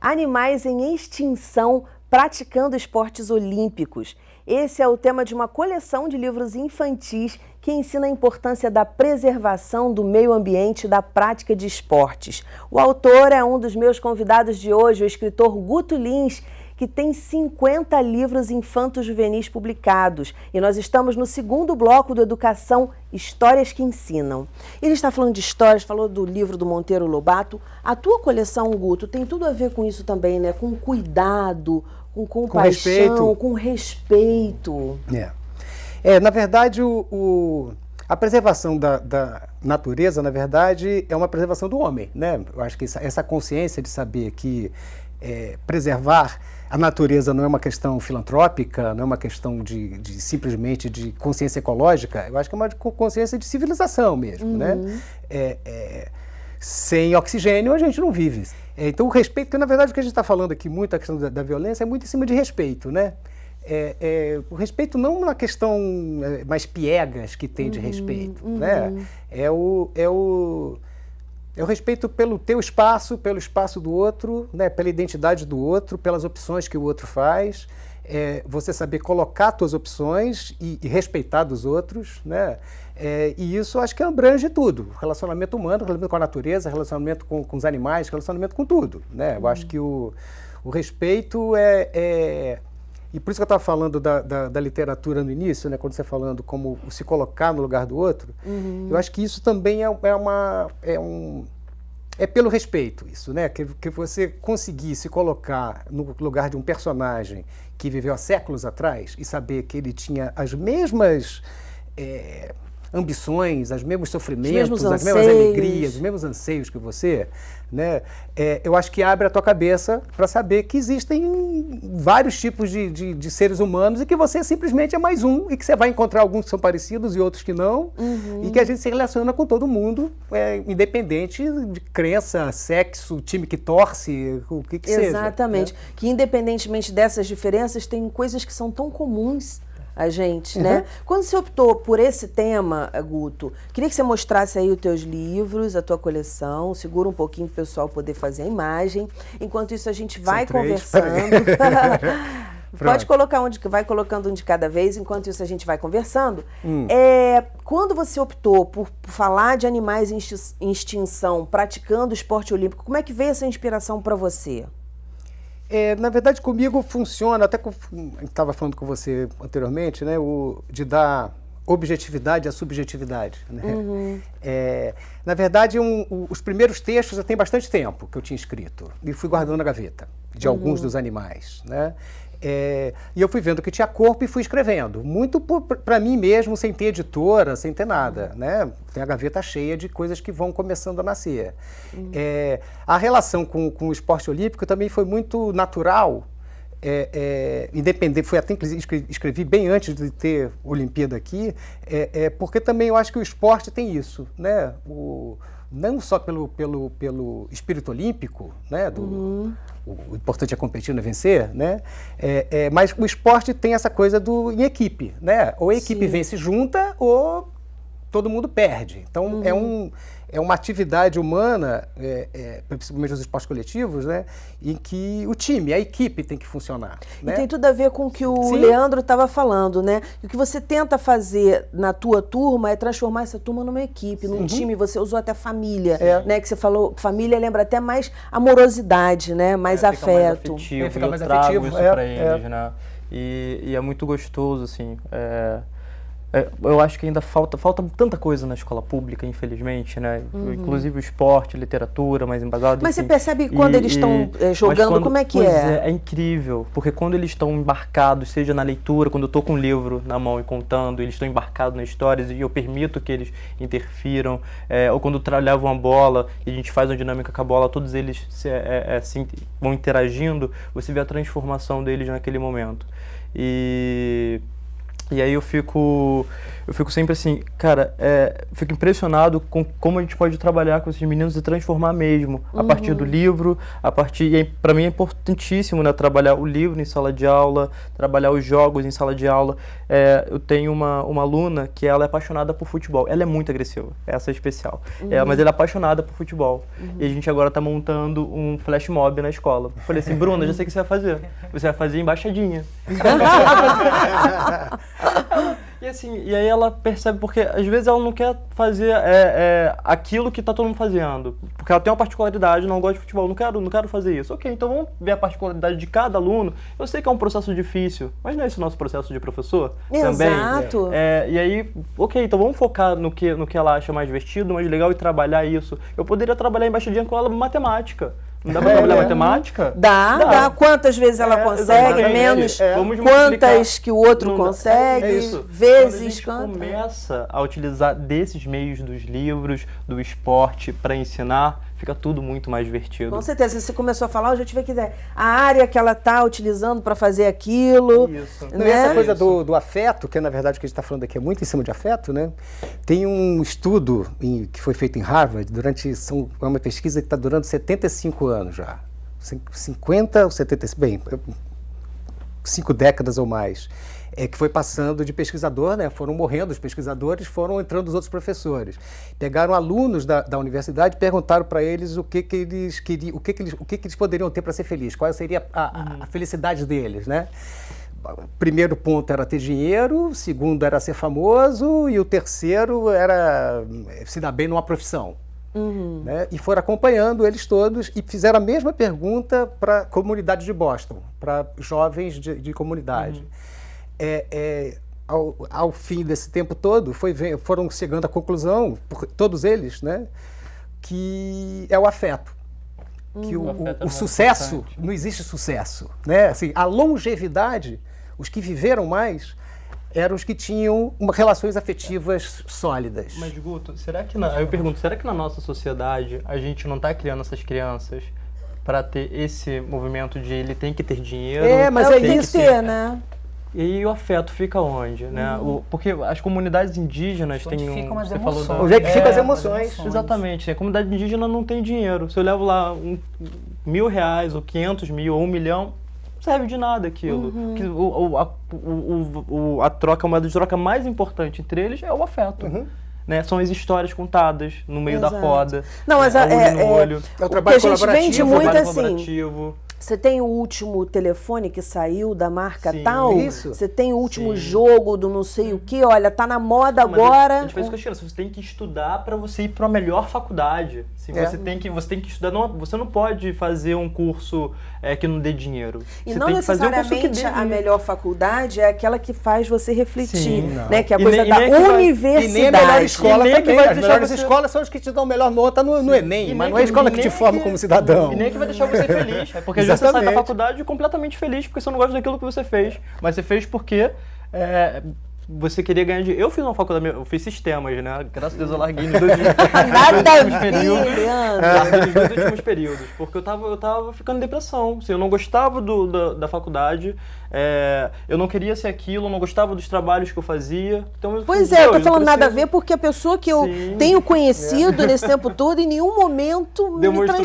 Animais em extinção praticando esportes olímpicos. Esse é o tema de uma coleção de livros infantis que ensina a importância da preservação do meio ambiente e da prática de esportes. O autor é um dos meus convidados de hoje, o escritor Guto Lins, que tem 50 livros infanto-juvenis publicados. E nós estamos no segundo bloco do Educação Histórias que Ensinam. Ele está falando de histórias, falou do livro do Monteiro Lobato. A tua coleção, Guto, tem tudo a ver com isso também, né? Com cuidado, com compaixão, com respeito. Na verdade, a preservação da natureza, na verdade, é uma preservação do homem, né? Eu acho que essa consciência de saber que preservar a natureza não é uma questão filantrópica, não é uma questão de simplesmente de consciência ecológica, eu acho que é uma consciência de civilização mesmo, né? Sem oxigênio a gente não vive. Então o respeito, que na verdade o que a gente está falando aqui muito, a questão da violência, é muito em cima de respeito, né? O respeito não na questão mais piegas que tem de respeito, né? É o respeito pelo teu espaço, pelo espaço do outro, né? Pela identidade do outro, pelas opções que o outro faz, você saber colocar tuas opções e respeitar dos outros, né? E isso acho que abrange tudo, relacionamento humano, relacionamento com a natureza, relacionamento com os animais, relacionamento com tudo, né? Eu acho que o respeito e por isso que eu estava falando da literatura no início, né, quando você falando como se colocar no lugar do outro, eu acho que isso também é pelo respeito, isso, né? Que você conseguir se colocar no lugar de um personagem que viveu há séculos atrás e saber que ele tinha as mesmas ambições, os mesmos sofrimentos, as mesmas alegrias, os mesmos anseios que você, né? Eu acho que abre a tua cabeça para saber que existem vários tipos de seres humanos e que você simplesmente é mais um e que você vai encontrar alguns que são parecidos e outros que não, e que a gente se relaciona com todo mundo, independente de crença, sexo, time que torce, o que seja. Exatamente. Né? Que independentemente dessas diferenças, tem coisas que são tão comuns a gente, né? Quando você optou por esse tema, Guto, queria que você mostrasse aí os teus livros, a tua coleção, segura um pouquinho para o pessoal poder fazer a imagem. Enquanto isso, a gente vai conversando. Pode colocar vai colocando um de cada vez, enquanto isso a gente vai conversando. Quando você optou por falar de animais em extinção, praticando esporte olímpico, como é que veio essa inspiração para você? Na verdade, comigo funciona, até que eu estava falando com você anteriormente, né, de dar objetividade à subjetividade. Né? Na verdade, os primeiros textos já tem bastante tempo que eu tinha escrito e fui guardando na gaveta de alguns dos animais. Né? E eu fui vendo que tinha corpo e fui escrevendo, muito para mim mesmo, sem ter editora, sem ter nada, né? Tem a gaveta cheia de coisas que vão começando a nascer. A relação com o esporte olímpico também foi muito natural, independente, foi até inclusive escrevi bem antes de ter Olimpíada aqui, porque também eu acho que o esporte tem isso, né? Não só pelo espírito olímpico, né? O importante é competir, não é vencer, né? Mas o esporte tem essa coisa em equipe, né? Ou a equipe vence junta ou todo mundo perde. Então é uma atividade humana, principalmente os esportes coletivos, né? Em que o time, a equipe tem que funcionar. Né? E tem tudo a ver com o que o Leandro estava falando, né? E o que você tenta fazer na tua turma é transformar essa turma numa equipe, num time. Você usou até família, né? Que você falou, família lembra até mais amorosidade, né? Mais afeto. Fica mais afetivo. Isso para eles, né? E é muito gostoso, assim. Eu acho que ainda falta tanta coisa na escola pública, infelizmente, né? Inclusive o esporte, literatura, mais embasado. Mas enfim. Você percebe quando eles estão jogando, como é que é incrível, porque quando eles estão embarcados, seja na leitura, quando eu estou com um livro na mão e contando, eles estão embarcados nas histórias e eu permito que eles interfiram, ou quando levam a bola e a gente faz uma dinâmica com a bola, todos eles vão interagindo, você vê a transformação deles naquele momento. E aí eu fico sempre assim, cara, fico impressionado com como a gente pode trabalhar com esses meninos e transformar mesmo, a partir do livro, para mim é importantíssimo, né, trabalhar o livro em sala de aula, trabalhar os jogos em sala de aula. Eu tenho uma aluna que ela é apaixonada por futebol, ela é muito agressiva, essa é especial, mas ela é apaixonada por futebol, e a gente agora está montando um flash mob na escola. Eu falei assim, Bruna, já sei o que você vai fazer embaixadinha. E assim, e aí ela percebe, porque às vezes ela não quer fazer aquilo que tá todo mundo fazendo, porque ela tem uma particularidade, não gosta de futebol, não quero fazer isso. Ok, então vamos ver a particularidade de cada aluno. Eu sei que é um processo difícil, mas não é esse o nosso processo de professor? Exato. Também? E aí, ok, então vamos focar no que ela acha mais divertido, mais legal e trabalhar isso. Eu poderia trabalhar embaixadinha com ela matemática. Não dá pra trabalhar matemática? Dá. Quantas vezes ela consegue, menos quantas que o outro consegue, vezes quando a gente começa a utilizar desses meios dos livros, do esporte para ensinar, fica tudo muito mais divertido. Com certeza, você começou a falar, eu já tive que ideia. A área que ela está utilizando para fazer aquilo. Isso. Né? Essa coisa do afeto, que na verdade o que a gente está falando aqui é muito em cima de afeto, né? Tem um estudo que foi feito em Harvard, é uma pesquisa que está durando 75 anos já. 50 ou 75, bem, 5 décadas ou mais. Que foi passando de pesquisador, né? Foram morrendo os pesquisadores, foram entrando os outros professores. Pegaram alunos da universidade e perguntaram para eles o que eles queriam, o que eles poderiam ter para ser felizes, qual seria a felicidade deles, né? O primeiro ponto era ter dinheiro, o segundo era ser famoso e o terceiro era se dar bem numa profissão. Né? E foram acompanhando eles todos e fizeram a mesma pergunta para a comunidade de Boston, para jovens de comunidade. Ao fim desse tempo todo, foram chegando à conclusão, todos eles, né, que é o afeto. Que o sucesso, não existe sucesso. Né? Assim, a longevidade, os que viveram mais, eram os que tinham relações afetivas sólidas. Mas, Guto, eu pergunto, será que na nossa sociedade a gente não está criando essas crianças para ter esse movimento de ele tem que ter dinheiro? Mas é isso, né? E aí o afeto fica onde, né? Porque as comunidades indígenas têm ficam as você emoções. falou Onde é que ficam as emoções? Exatamente. A comunidade indígena não tem dinheiro. Se eu levo lá R$1.000 ou 500 mil ou 1 milhão, não serve de nada aquilo. A moeda de troca mais importante entre eles é o afeto. Né? São as histórias contadas no meio da roda. Não, mas olho no olho. É o trabalho colaborativo. A gente vende muito assim. Colaborativo. Você tem o último telefone que saiu da marca tal? Isso. Você tem o último jogo do não sei o que, olha, tá na moda agora. A gente faz isso com você tem que estudar para você ir para a melhor faculdade. Você tem que estudar, você não pode fazer um curso que não dê dinheiro. E você não tem que fazer um curso que necessariamente dê a melhor faculdade é aquela que faz você refletir, né? Que é a E coisa nem- da e nem que vai- universidade. E nem a melhor escola E nem que também. vai As deixar melhores você- escolas são as que te dão melhor nota no Enem, E mas nem não é a escola que nem te forma como cidadão. E nem que vai deixar você feliz. Porque às vezes você sai da Exatamente. faculdade completamente feliz porque você não gosta daquilo que você fez. Mas você fez porque você queria ganhar dinheiro. Eu fiz uma faculdade, eu fiz sistemas, né? Graças a Deus eu larguei nos dois Nada a últimos ver, períodos. Leandro. Larguei nos dois últimos períodos. Porque eu tava ficando em depressão. Assim, eu não gostava da faculdade. Eu não queria ser aquilo, eu não gostava dos trabalhos que eu fazia. Então, Pois eu tô falando nada a ver porque a pessoa que eu tenho conhecido nesse tempo todo, em nenhum momento demonstrou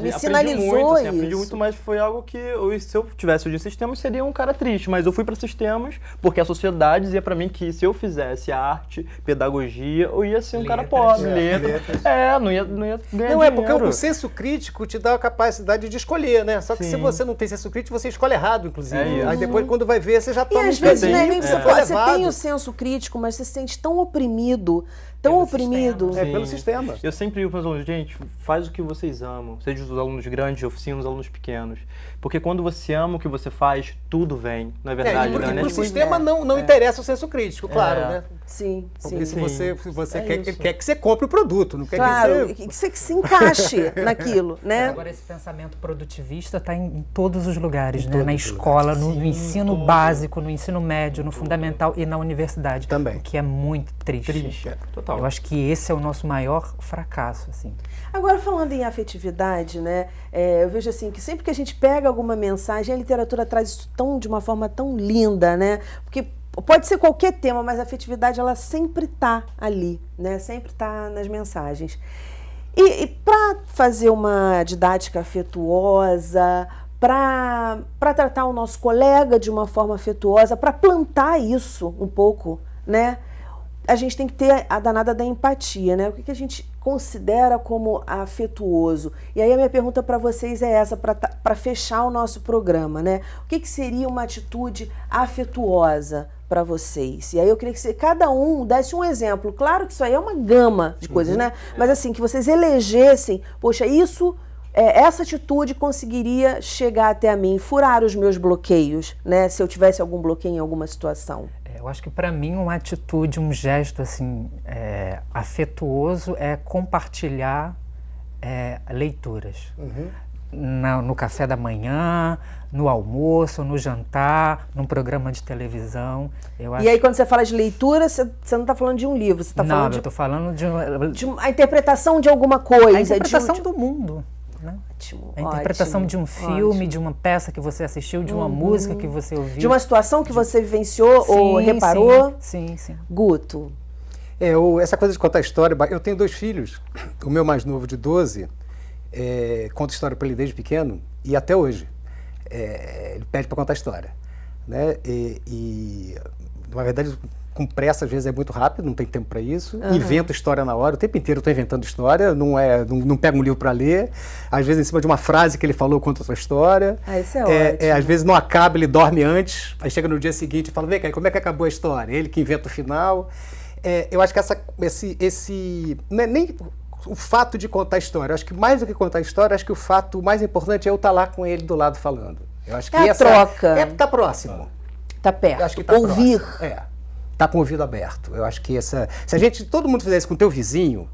me sinalizou isso. Aprendi muito, mas foi algo que se eu tivesse hoje em sistemas, seria um cara triste. Mas eu fui para sistemas porque a sociedade dizia para mim que se eu fizesse arte, pedagogia, eu ia ser um cara pobre. Letras. Não ia ganhar dinheiro. Não, é porque o senso crítico te dá a capacidade de escolher, né? Só que se você não tem senso crítico, você escolhe errado, inclusive. Aí depois, quando vai ver, você já E toma às vezes, caminho, né, nem você foi você levado. tem o senso crítico, mas você se sente tão oprimido, Pelo sistema. Eu sempre digo para os alunos, gente, faz o que vocês amam, seja os alunos grandes de oficina, os alunos pequenos. Porque quando você ama o que você faz, tudo vem, não é verdade? Porque né? pro sistema não interessa o senso crítico, claro, né? Sim, Porque sim. se você quer que você compre o produto, não quer Claro, que que você se encaixe naquilo, né? Agora, esse pensamento produtivista está em todos os lugares, né? Na escola, no ensino básico, no ensino médio, no fundamental e na universidade. Também. O que é muito triste. Total. Eu acho que esse é o nosso maior fracasso, assim. Agora, falando em afetividade, né, eu vejo assim que sempre que a gente pega alguma mensagem, a literatura traz isso de uma forma tão linda, né? Porque pode ser qualquer tema, mas a afetividade ela sempre está ali, né? Sempre está nas mensagens. E para fazer uma didática afetuosa, para tratar o nosso colega de uma forma afetuosa, para plantar isso um pouco, né? A gente tem que ter a danada da empatia, né? O que a gente considera como afetuoso? E aí a minha pergunta para vocês é essa, para fechar o nosso programa, né? O que seria uma atitude afetuosa para vocês? E aí eu queria que cada um desse um exemplo. Claro que isso aí é uma gama de coisas, né? Mas assim, que vocês elegessem, poxa, essa atitude conseguiria chegar até a mim, furar os meus bloqueios, né? Se eu tivesse algum bloqueio em alguma situação. Eu acho que para mim uma atitude, um gesto assim afetuoso é compartilhar leituras. No café da manhã, no almoço, no jantar, num programa de televisão. E aí quando você fala de leitura, você não está falando de um livro, você está falando eu estou falando de a interpretação de alguma coisa. A interpretação do mundo. Né? Ótimo, a interpretação de um filme, de uma peça que você assistiu, de uma música que você ouviu. De uma situação que você vivenciou ou reparou. Sim. Guto. Essa coisa de contar história, eu tenho 2 filhos, o meu mais novo de 12, conta história para ele desde pequeno e até hoje. Ele pede para contar história. Né? E, na verdade, com pressa, às vezes é muito rápido, não tem tempo para isso. Invento história na hora, o tempo inteiro eu estou inventando história, não pego um livro para ler. Às vezes, em cima de uma frase que ele falou, eu conto outra história. Isso é ótimo. Às vezes não acaba, ele dorme antes, aí chega no dia seguinte e fala, vem cá, como é que acabou a história? Ele que inventa o final. Eu acho que não é nem o fato de contar história. Eu acho que mais do que contar história, acho que o fato mais importante é eu estar lá com ele do lado falando. Eu acho que a troca. Tá próximo. Tá perto. Eu acho que tá ouvir. Próximo. Tá com o ouvido aberto. Eu acho que se todo mundo fizesse com o teu vizinho,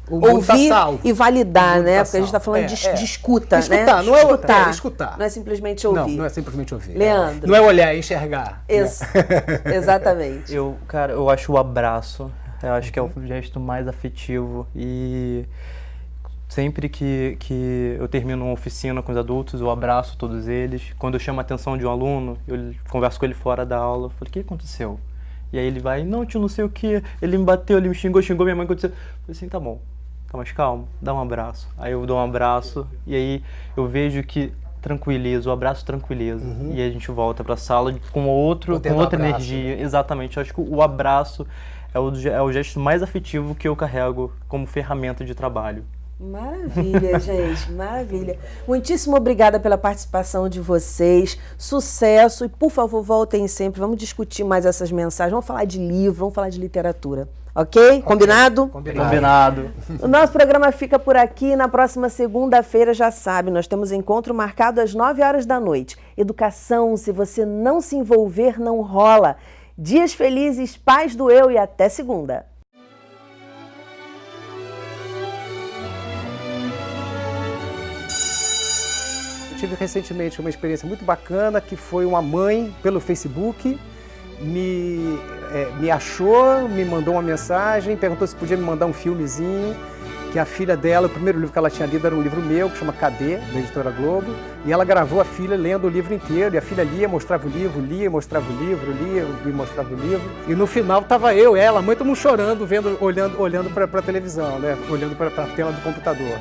o mundo tá salvo. E validar, né? Porque a gente está falando de escuta, né? Escutar, não é escutar. Não é simplesmente ouvir. Não é simplesmente ouvir. Leandro. Não é olhar, é enxergar. Exatamente. Eu acho o abraço, eu acho que é o gesto mais afetivo e sempre que eu termino uma oficina com os adultos, eu abraço todos eles. Quando eu chamo a atenção de um aluno, eu converso com ele fora da aula, eu falo, o que aconteceu? E aí ele vai, não, tio, não sei o que, ele me bateu, ele me xingou minha mãe, aconteceu. Eu falei assim, tá bom, tá mais calmo, dá um abraço. Aí eu dou um abraço e aí eu vejo que tranquiliza, o abraço tranquiliza. E aí a gente volta pra sala com outra energia. Né? Exatamente, eu acho que o abraço é o gesto mais afetivo que eu carrego como ferramenta de trabalho. Maravilha, gente, maravilha. Muitíssimo obrigada pela participação de vocês, sucesso e por favor voltem sempre, vamos discutir mais essas mensagens, vamos falar de livro, vamos falar de literatura, ok? Combinado? Combinado. O nosso programa fica por aqui, na próxima segunda-feira já sabe, nós temos encontro marcado às 9h da noite. Educação, se você não se envolver, não rola. Dias felizes, paz do eu e até segunda. Tive recentemente uma experiência muito bacana, que foi uma mãe, pelo Facebook, me achou, me mandou uma mensagem, perguntou se podia me mandar um filmezinho, que a filha dela, o primeiro livro que ela tinha lido era um livro meu, que chama Cadê?, da Editora Globo, e ela gravou a filha lendo o livro inteiro, e a filha lia, mostrava o livro, lia, mostrava o livro, lia e mostrava o livro, e no final estava eu, ela, a mãe, todo mundo chorando, olhando para a televisão, né? Olhando para a tela do computador.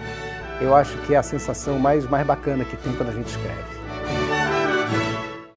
Eu acho que é a sensação mais bacana que tem quando a gente escreve.